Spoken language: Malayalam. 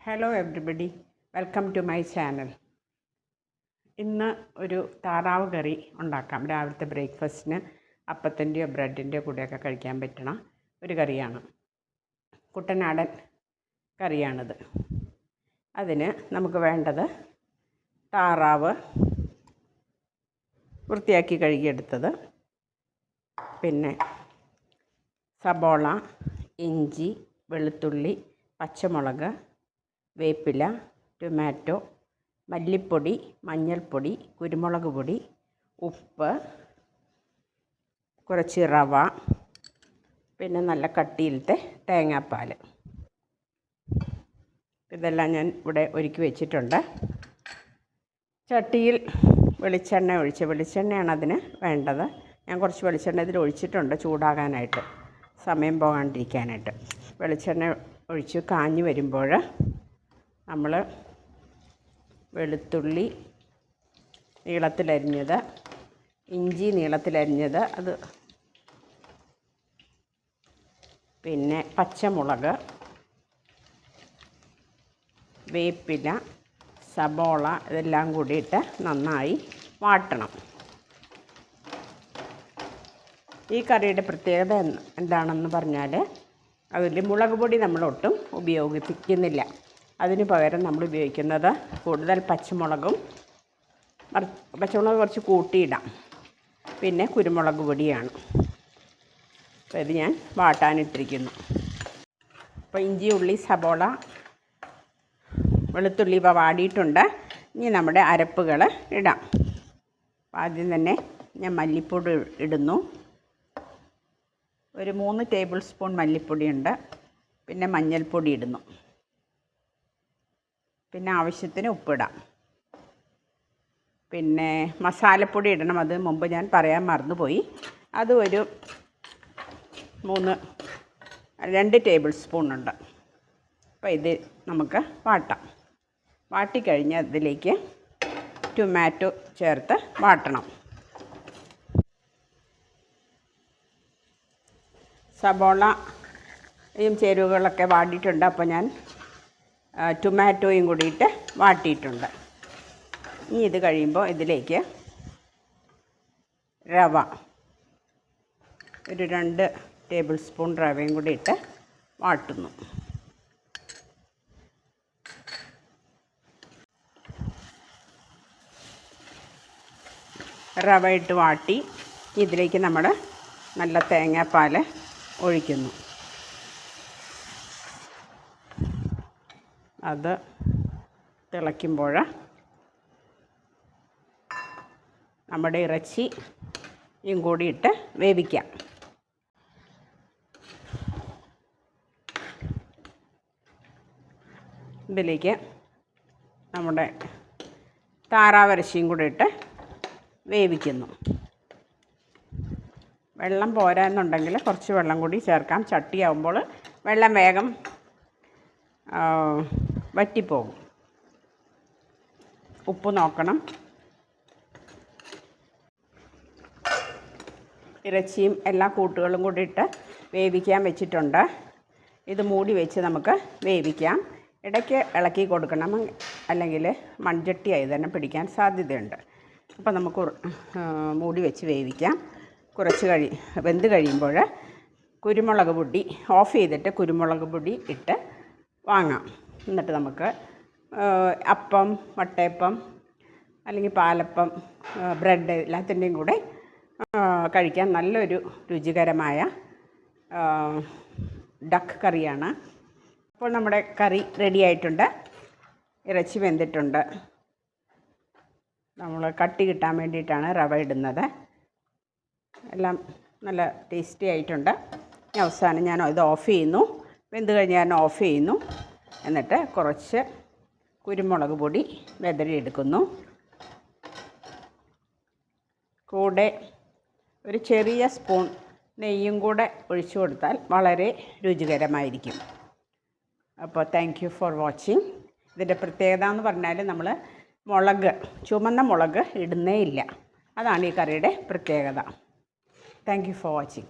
Hello everybody, welcome to my channel. ഇന്ന് ഒരു താറാവ് കറി ഉണ്ടാക്കാം. രാവിലത്തെ ബ്രേക്ക്ഫാസ്റ്റിന് അപ്പത്തിൻ്റെയോ ബ്രെഡിൻ്റെയോ കൂടെയൊക്കെ കഴിക്കാൻ പറ്റണ ഒരു കറിയാണ്. കുട്ടനാടൻ കറിയാണിത്. അതിന് നമുക്ക് വേണ്ടത് താറാവ് വൃത്തിയാക്കി കഴുകിയെടുത്തത്, പിന്നെ സബോള, ഇഞ്ചി, വെളുത്തുള്ളി, പച്ചമുളക്, വേപ്പില, ടൊമാറ്റോ, മല്ലിപ്പൊടി, മഞ്ഞൾപ്പൊടി, കുരുമുളക് പൊടി, ഉപ്പ്, കുറച്ച് റവ, പിന്നെ നല്ല കട്ടിയിലത്തെ തേങ്ങാപ്പാൽ. ഇതെല്ലാം ഞാൻ ഇവിടെ ഒരുക്കി വെച്ചിട്ടുണ്ട്. ചട്ടിയിൽ വെളിച്ചെണ്ണയാണ് അതിന് വേണ്ടത്. ഞാൻ കുറച്ച് വെളിച്ചെണ്ണ ഇതിൽ ഒഴിച്ചിട്ടുണ്ട് ചൂടാകാനായിട്ട്, സമയം പോകാണ്ടിരിക്കാനായിട്ട്. വെളിച്ചെണ്ണ ഒഴിച്ച് കാഞ്ഞ് വരുമ്പോൾ നമ്മൾ വെളുത്തുള്ളി നീളത്തിലരിഞ്ഞത്, ഇഞ്ചി നീളത്തിലരിഞ്ഞത്, അത് പിന്നെ പച്ചമുളക്, വേപ്പില, സബോള ഇതെല്ലാം കൂടിയിട്ട് നന്നായി വാട്ടണം. ഈ കറിയുടെ പ്രത്യേകത എന്താണെന്ന് പറഞ്ഞാൽ, അതിൽ മുളക് പൊടി നമ്മളൊട്ടും ഉപയോഗിക്കുന്നില്ല. അതിന് പകരം നമ്മൾ ഉപയോഗിക്കുന്നത് കൂടുതൽ പച്ചമുളക് കുറച്ച് കൂട്ടിയിടാം, പിന്നെ കുരുമുളക് പൊടിയാണ്. അപ്പോൾ ഇത് ഞാൻ വാട്ടാനിട്ടിരിക്കുന്നു. അപ്പോൾ ഇഞ്ചി, ഉള്ളി, സബോള, വെളുത്തുള്ളി ഇവ വാടിയിട്ടുണ്ട്. ഇനി നമ്മുടെ അരപ്പുകൾ ഇടാം. ആദ്യം തന്നെ ഞാൻ മല്ലിപ്പൊടി ഇടുന്നു. ഒരു 3 ടേബിൾ സ്പൂൺ മല്ലിപ്പൊടിയുണ്ട്. പിന്നെ മഞ്ഞൾപ്പൊടി ഇടുന്നു. പിന്നെ ആവശ്യത്തിന് ഉപ്പിടാം. പിന്നെ മസാലപ്പൊടി ഇടണം, അത് മുമ്പ് ഞാൻ പറയാൻ മറന്നുപോയി. അത് ഒരു 2 ടേബിൾ സ്പൂണുണ്ട്. അപ്പോൾ ഇത് നമുക്ക് വാട്ടാം. വാട്ടിക്കഴിഞ്ഞ് അതിലേക്ക് ടൊമാറ്റോ ചേർത്ത് വാട്ടണം. സബോളയും ചേരുവകളൊക്കെ വാടിയിട്ടുണ്ട്. അപ്പോൾ ഞാൻ ടൊമാറ്റോയും കൂടിയിട്ട് വാട്ടിയിട്ടുണ്ട്. ഇനി ഇത് കഴിയുമ്പോൾ ഇതിലേക്ക് റവ, ഒരു 2 ടേബിൾ സ്പൂൺ റവയും കൂടി ഇട്ട് വാട്ടുന്നു. റവ ഇട്ട് വാട്ടി ഇതിലേക്ക് നമ്മൾ നല്ല തേങ്ങാപ്പാൽ ഒഴിക്കുന്നു. അത് തിളയ്ക്കുമ്പോൾ നമ്മുടെ ഇറച്ചിയും കൂടി ഇട്ട് വേവിക്കാം. ഇതിലേക്ക് നമ്മുടെ താറാവിറച്ചിയും കൂടി ഇട്ട് വേവിക്കുന്നു. വെള്ളം പോരാന്നുണ്ടെങ്കിൽ കുറച്ച് വെള്ളം കൂടി ചേർക്കാം. ചട്ടിയാവുമ്പോൾ വെള്ളം വേഗം വറ്റിപ്പോകും. ഉപ്പ് നോക്കണം. ഇറച്ചിയും എല്ലാ കൂട്ടുകളും കൂടി ഇട്ട് വേവിക്കാൻ വെച്ചിട്ടുണ്ട്. ഇത് മൂടി വെച്ച് നമുക്ക് വേവിക്കാം. ഇടയ്ക്ക് ഇളക്കി കൊടുക്കണം, അല്ലെങ്കിൽ മൺചട്ടിയായി തന്നെ പിടിക്കാൻ സാധ്യതയുണ്ട്. അപ്പോൾ നമുക്ക് മൂടി വെച്ച് വേവിക്കാം. കുറച്ച് വെന്ത് കഴിയുമ്പോൾ കുരുമുളക് പൊടി ഓഫ് ചെയ്തിട്ട് കുരുമുളക് പൊടി ഇട്ട് വാങ്ങാം. എന്നിട്ട് നമുക്ക് അപ്പം, വട്ടയപ്പം, അല്ലെങ്കിൽ പാലപ്പം, ബ്രെഡ് എല്ലാത്തിൻ്റെയും കൂടെ കഴിക്കാൻ നല്ലൊരു രുചികരമായ ഡക്ക് കറിയാണ്. അപ്പോൾ നമ്മുടെ കറി റെഡി ആയിട്ടുണ്ട്. ഇറച്ചി വെന്തിട്ടുണ്ട്. നമ്മൾ കട്ടി കിട്ടാൻ വേണ്ടിയിട്ടാണ് റവ ഇടുന്നത്. എല്ലാം നല്ല ടേസ്റ്റി ആയിട്ടുണ്ട്. അവസാനം ഞാൻ ഇത് ഓഫ് ചെയ്യുന്നു. വെന്ത് കഴിഞ്ഞ് ഞാൻ ഓഫ് ചെയ്യുന്നു. എന്നിട്ട് കുറച്ച് കുരുമുളക് പൊടി വെതറിയെടുക്കുന്നു. കൂടെ ഒരു ചെറിയ സ്പൂൺ നെയ്യും കൂടെ ഒഴിച്ചു കൊടുത്താൽ വളരെ രുചികരമായിരിക്കും. അപ്പോൾ താങ്ക് യു ഫോർ വാച്ചിങ്. ഇതിൻ്റെ പ്രത്യേകത എന്ന് പറഞ്ഞാൽ നമ്മൾ ചുമന്ന മുളക് ഇടുന്നേ ഇല്ല. അതാണ് ഈ കറിയുടെ പ്രത്യേകത. Thank you for watching.